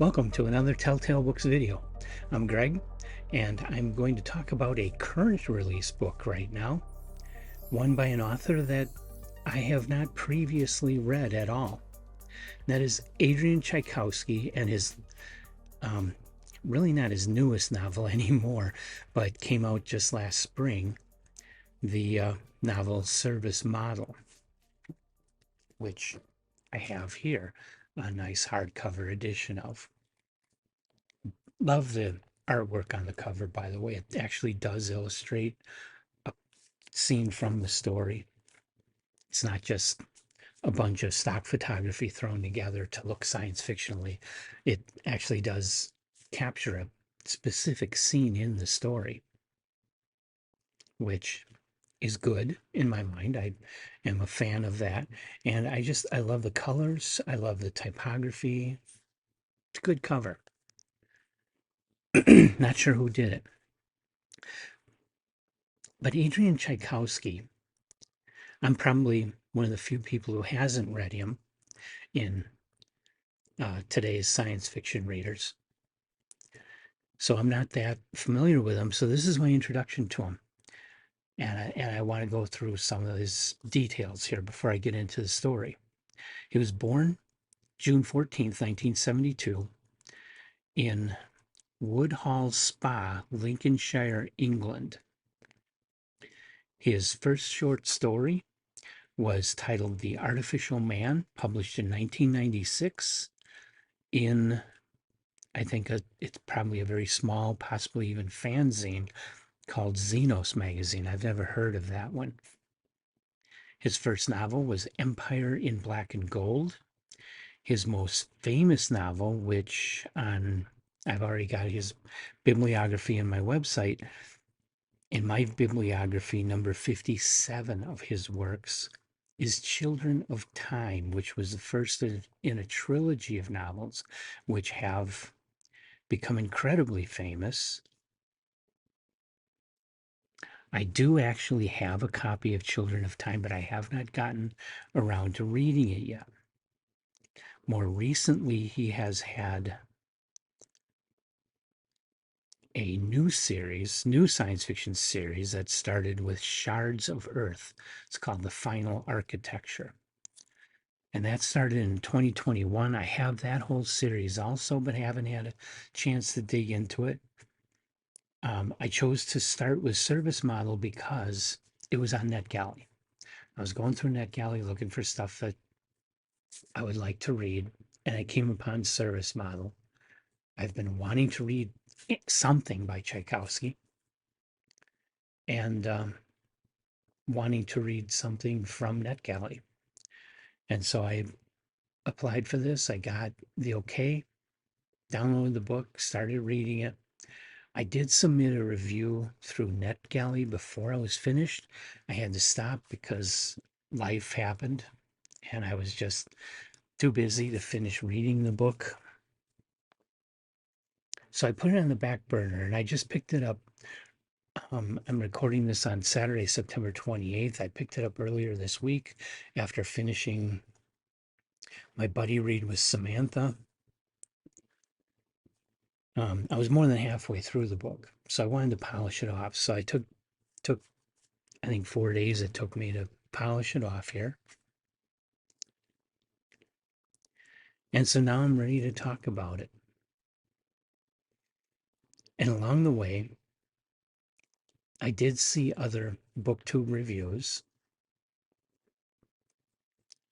Welcome to another Telltale Books video. I'm Greg, and I'm going to talk about a current release book right now, one by an author that I have not previously read at all. That is Adrian Tchaikovsky and his, really not his newest novel anymore, but came out just last spring, the novel Service Model, which I have here, a nice hardcover edition of. Love the artwork on the cover, by the way. It actually does illustrate a scene from the story. It's not just a bunch of stock photography thrown together to look science fictionally. It actually does capture a specific scene in the story, which is good in my mind. I am a fan of that. And I love the colors. I love the typography. It's a good cover. Not sure who did it. But Adrian Tchaikovsky, I'm probably one of the few people who hasn't read him in today's science fiction readers. So I'm not that familiar with him. So this is my introduction to him. And I want to go through some of his details here before I get into the story. He was born June 14th, 1972, in Woodhall Spa, Lincolnshire, England. His first short story was titled The Artificial Man, published in 1996 in, I think it's probably a very small, possibly even fanzine called Xenos Magazine. I've never heard of that one. His first novel was Empire in Black and Gold. His most famous novel, which I've already got his bibliography on my website. In my bibliography, number 57 of his works is Children of Time, which was the first in a trilogy of novels which have become incredibly famous. I do actually have a copy of Children of Time, but I have not gotten around to reading it yet. More recently, he has had a new science fiction series that started with Shards of Earth. It's called The Final Architecture. And that started in 2021. I have that whole series also, but haven't had a chance to dig into it. I chose to start with Service Model because it was on NetGalley. I was going through NetGalley looking for stuff that I would like to read, and I came upon Service Model. I've been wanting to read something by Tchaikovsky and wanting to read something from NetGalley. And so I applied for this. I got the okay, downloaded the book, started reading it. I did submit a review through NetGalley before I was finished. I had to stop because life happened and I was just too busy to finish reading the book. So I put it on the back burner and I just picked it up. I'm recording this on Saturday, September 28th. I picked it up earlier this week after finishing my buddy read with Samantha. I was more than halfway through the book, so I wanted to polish it off. So I took I think 4 days it took me to polish it off here. And so now I'm ready to talk about it. And along the way, I did see other booktube reviews.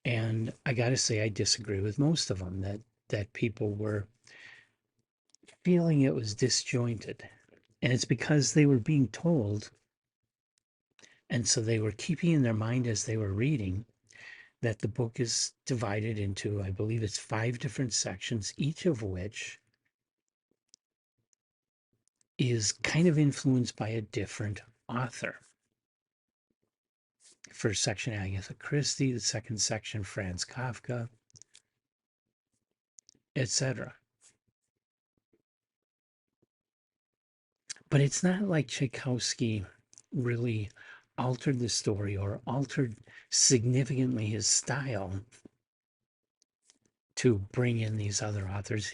And I got to say, I disagree with most of them that people were feeling it was disjointed. And it's because they were being told. And so they were keeping in their mind as they were reading that the book is divided into, I believe it's 5 different sections, each of which is kind of influenced by a different author. First section, Agatha Christie, the second section, Franz Kafka, etc. But it's not like Tchaikovsky really altered the story or altered significantly his style to bring in these other authors.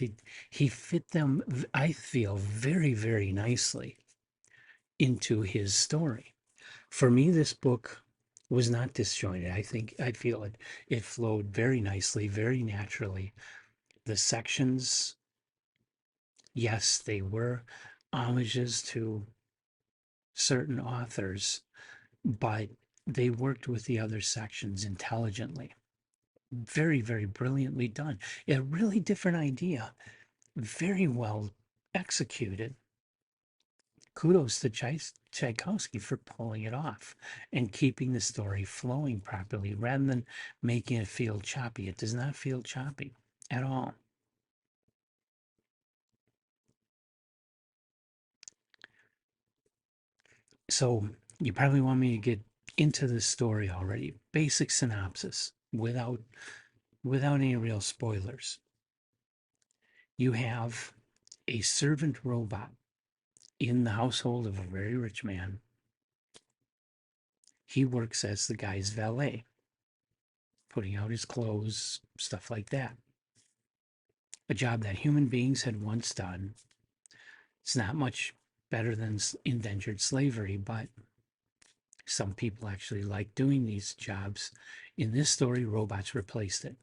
He fit them, I feel, very, very nicely into his story. For me, this book was not disjointed. I feel it flowed very nicely, very naturally. The sections, yes, they were homages to certain authors, but they worked with the other sections intelligently. Very, very brilliantly done. A really different idea, very well executed. Kudos to Tchaikovsky for pulling it off and keeping the story flowing properly rather than making it feel choppy. It does not feel choppy at all. So you probably want me to get into the story already. Basic synopsis without any real spoilers. You have a servant robot in the household of a very rich man. He works as the guy's valet, putting out his clothes, stuff like that. A job that human beings had once done. It's not much better than indentured slavery, but some people actually like doing these jobs. In this story, robots replaced it.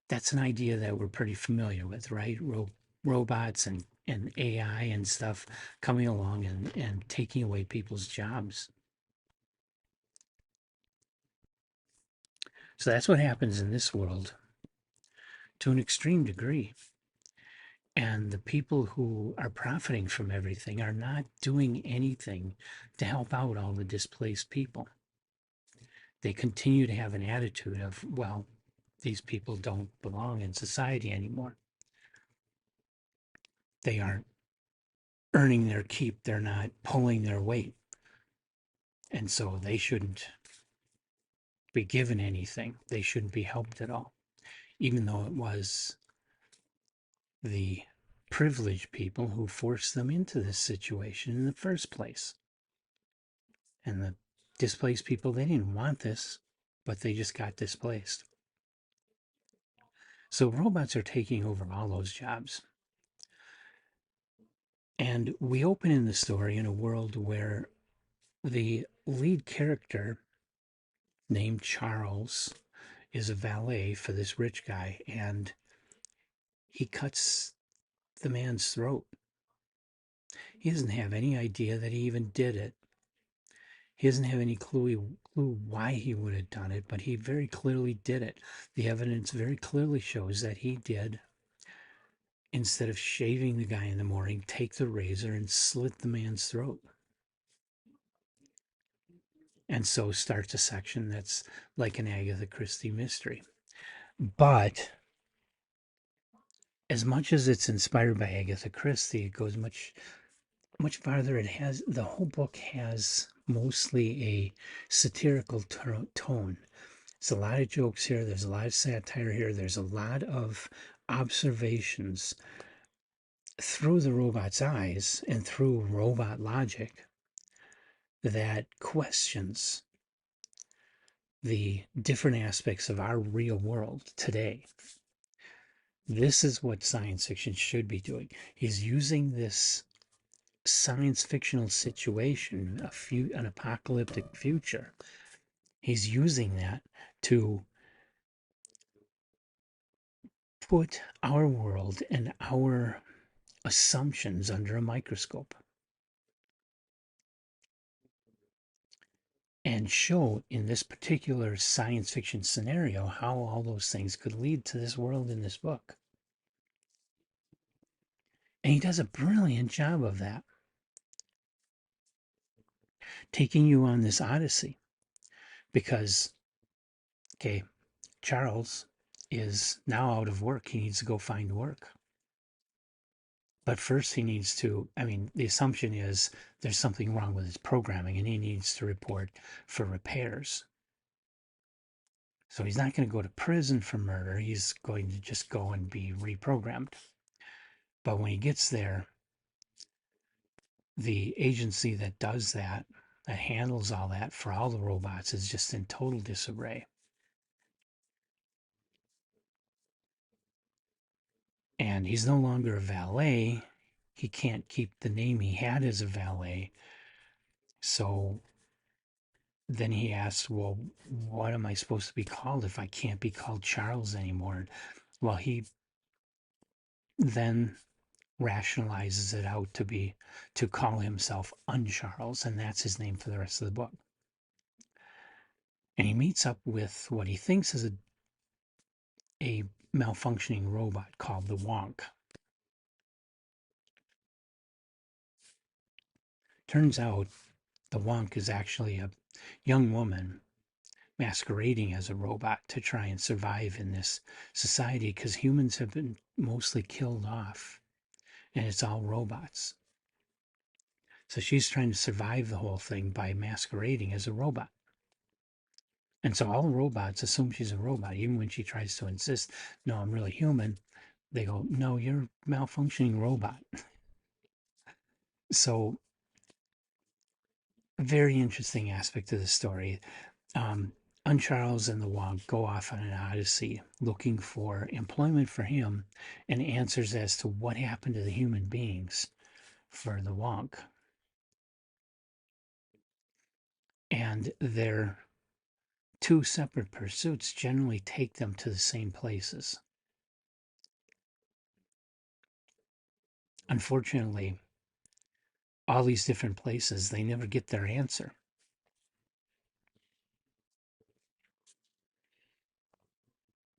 That's an idea that we're pretty familiar with, right? Robots and AI and stuff coming along and taking away people's jobs. So that's what happens in this world to an extreme degree. And the people who are profiting from everything are not doing anything to help out all the displaced people. They continue to have an attitude of, well, these people don't belong in society anymore. They aren't earning their keep, they're not pulling their weight. And so they shouldn't be given anything. They shouldn't be helped at all, even though it was the privileged people who forced them into this situation in the first place. And the displaced people, they didn't want this, but they just got displaced. So robots are taking over all those jobs. And we open in the story in a world where the lead character, named Charles, is a valet for this rich guy, and he cuts the man's throat. He doesn't have any idea that he even did it. He doesn't have any clue why he would have done it, but he very clearly did it. The evidence very clearly shows that he did. Instead of shaving the guy in the morning, take the razor and slit the man's throat. And so starts a section that's like an Agatha Christie mystery. But as much as it's inspired by Agatha Christie, it goes much farther. The whole book has mostly a satirical tone. There's a lot of jokes here. There's a lot of satire here. There's a lot of observations through the robot's eyes and through robot logic that questions the different aspects of our real world today. This is what science fiction should be doing. He's using this science fictional situation, an apocalyptic future. He's using that to put our world and our assumptions under a microscope and show in this particular science fiction scenario how all those things could lead to this world in this book. And he does a brilliant job of that, taking you on this odyssey. Because, okay, Charles is now out of work. He needs to go find work. But first, he needs to, the assumption is there's something wrong with his programming and he needs to report for repairs. So he's not going to go to prison for murder. He's going to just go and be reprogrammed. But when he gets there, the agency that does that handles all that for all the robots, is just in total disarray. and he's no longer a valet. He can't keep the name he had as a valet. So then he asks, well, what am I supposed to be called if I can't be called Charles anymore? Well, he then rationalizes it out to call himself Uncharles, and that's his name for the rest of the book. And he meets up with what he thinks is a malfunctioning robot called the Wonk. Turns out the Wonk is actually a young woman masquerading as a robot to try and survive in this society because humans have been mostly killed off and it's all robots. So she's trying to survive the whole thing by masquerading as a robot. And so all robots assume she's a robot, even when she tries to insist, no, I'm really human. They go, no, you're a malfunctioning robot. So, a very interesting aspect of the story. Um, Uncharles and the Wonk go off on an odyssey looking for employment for him and answers as to what happened to the human beings for the Wonk. And their two separate pursuits generally take them to the same places. Unfortunately, all these different places, they never get their answer.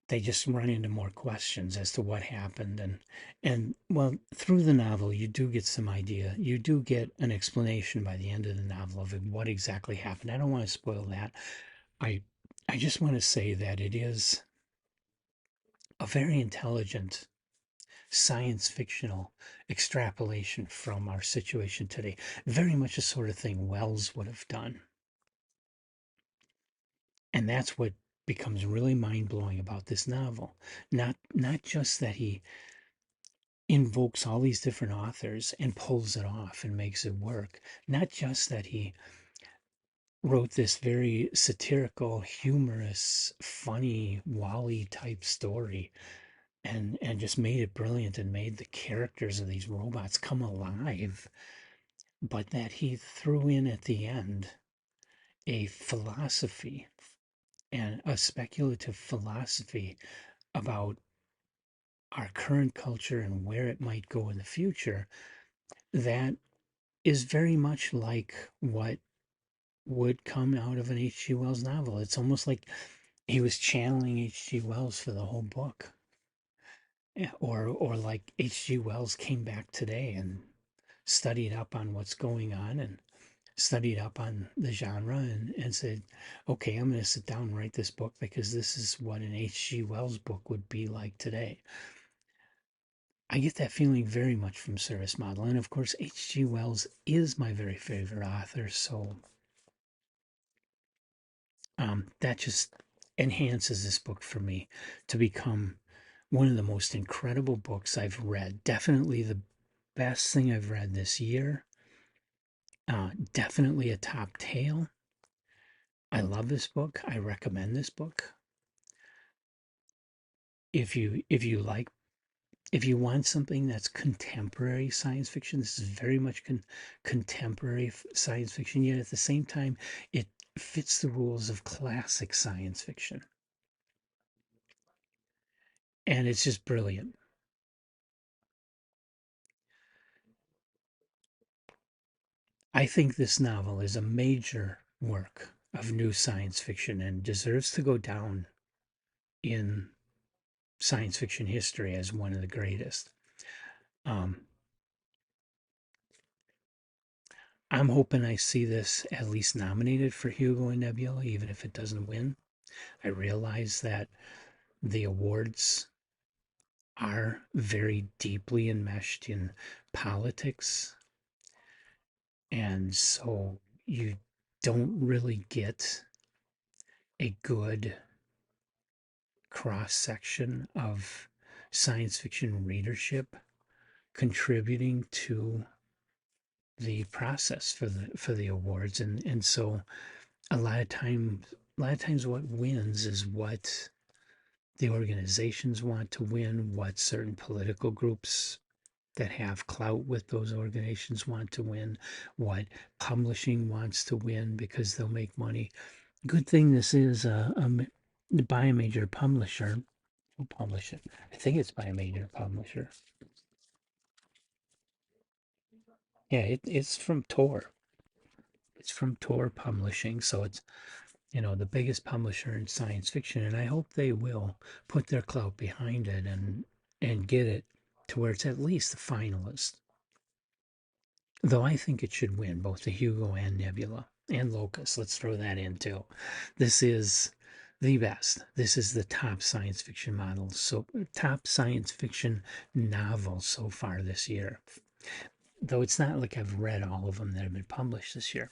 They just run into more questions as to what happened, and well, through the novel you do get some idea, you do get an explanation by the end of the novel of what exactly happened. I don't want to spoil that. I i just want to say that it is a very intelligent science fictional extrapolation from our situation today, very much the sort of thing Wells would have done. And that's what becomes really mind-blowing about this novel. Not just that he invokes all these different authors and pulls it off and makes it work. Not just that he wrote this very satirical, humorous, funny, Wally type story and just made it brilliant and made the characters of these robots come alive, but that he threw in at the end a philosophy and a speculative philosophy about our current culture and where it might go in the future that is very much like what would come out of an H.G. Wells novel. It's almost like he was channeling H.G. Wells for the whole book. Or like H.G. Wells came back today and studied up on what's going on and studied up on the genre and said, okay, I'm going to sit down and write this book because this is what an H.G. Wells book would be like today. I get that feeling very much from Service Model. And of course, H.G. Wells is my very favorite author. So that just enhances this book for me to become one of the most incredible books I've read. Definitely the best thing I've read this year. Definitely a top tale. I love this book. I recommend this book. If you if you want something that's contemporary science fiction, this is very much contemporary science fiction, yet at the same time, it fits the rules of classic science fiction. And it's just brilliant. I think this novel is a major work of new science fiction and deserves to go down in science fiction history as one of the greatest. Um, I'm hoping I see this at least nominated for Hugo and Nebula, even if it doesn't win. I realize that the awards are very deeply enmeshed in politics, and so you don't really get a good cross section of science fiction readership contributing to the process for the awards, and so a lot of times what wins is what the organizations want to win, what certain political groups that have clout with those organizations want to win, what publishing wants to win because they'll make money. Good thing this is by a major publisher. Who publish it? I think it's by a major publisher. Yeah, it's from Tor. It's from Tor Publishing, so it's the biggest publisher in science fiction, and I hope they will put their clout behind it and get it to where it's at least a finalist. Though I think it should win both the Hugo and Nebula and Locus. Let's throw that in too. This is the best. This is the top science fiction model, so top science fiction novel so far this year. Though it's not like I've read all of them that have been published this year.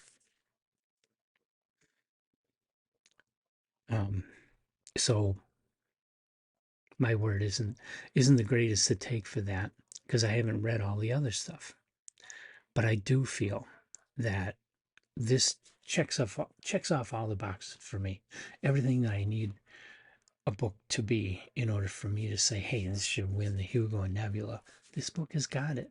So my word isn't the greatest to take for that because I haven't read all the other stuff. But I do feel that this checks off all the boxes for me. Everything that I need a book to be in order for me to say, hey, this should win the Hugo and Nebula. This book has got it.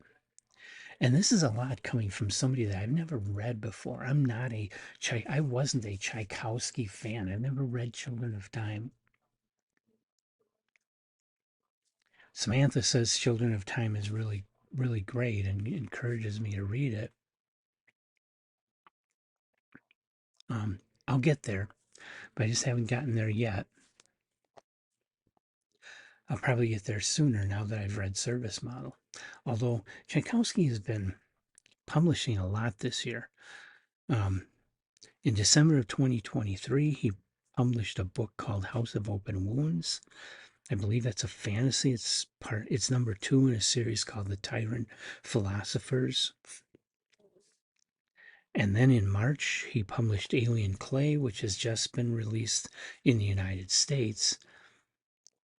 And this is a lot coming from somebody that I've never read before. I wasn't a Tchaikovsky fan. I've never read Children of Time. Samantha says Children of Time is really, really great and encourages me to read it. I'll get there, but I just haven't gotten there yet. I'll probably get there sooner now that I've read Service Model. Although Tchaikovsky has been publishing a lot this year. In December of 2023, he published a book called House of Open Wounds. I believe that's a fantasy. It's number 2 in a series called The Tyrant Philosophers. And then in March, he published Alien Clay, which has just been released in the United States.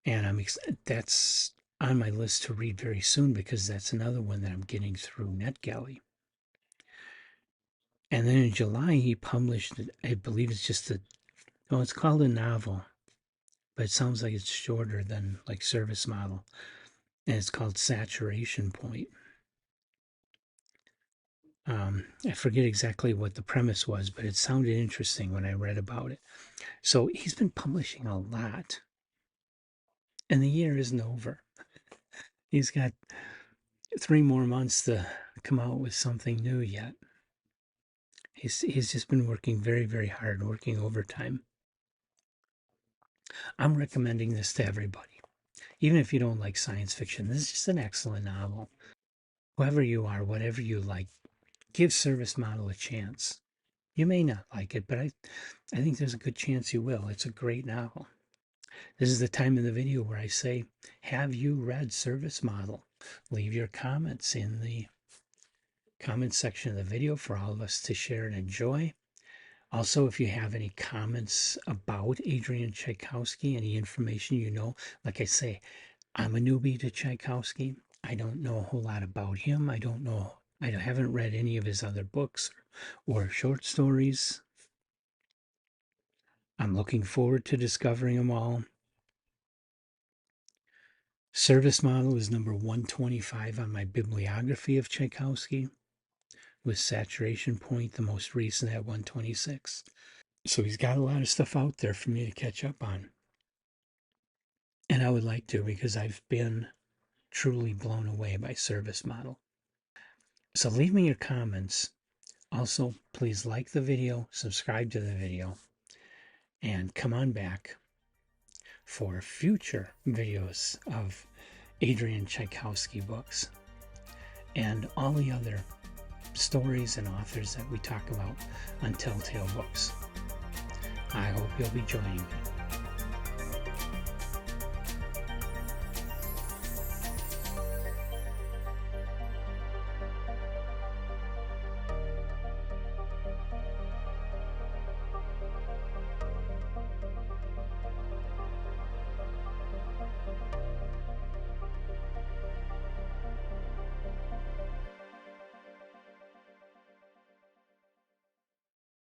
And that's on my list to read very soon because that's another one that I'm getting through NetGalley. And then in July, he published, I believe it's called a novel, but it sounds like it's shorter than like Service Model. And it's called Saturation Point. I forget exactly what the premise was, but it sounded interesting when I read about it. So he's been publishing a lot. And the year isn't over. He's got 3 more months to come out with something new yet. He's just been working very, very hard, working overtime. I'm recommending this to everybody. Even if you don't like science fiction, this is just an excellent novel. Whoever you are, whatever you like, give Service Model a chance. You may not like it, but I think there's a good chance you will. It's a great novel. This is the time in the video where I say, have you read Service Model? Leave your comments in the comment section of the video for all of us to share and enjoy. Also, if you have any comments about Adrian Tchaikovsky, any information you know, like I say, I'm a newbie to Tchaikovsky. I don't know a whole lot about him. I haven't read any of his other books or short stories. I'm looking forward to discovering them all. Service Model is number 125 on my bibliography of Tchaikovsky, with Saturation Point the most recent at 126. So he's got a lot of stuff out there for me to catch up on. And I would like to because I've been truly blown away by Service Model. So leave me your comments. Also, please like the video, subscribe to the video, and come on back for future videos of Adrian Tchaikovsky books and all the other stories and authors that we talk about on Telltale Books. I hope you'll be joining me.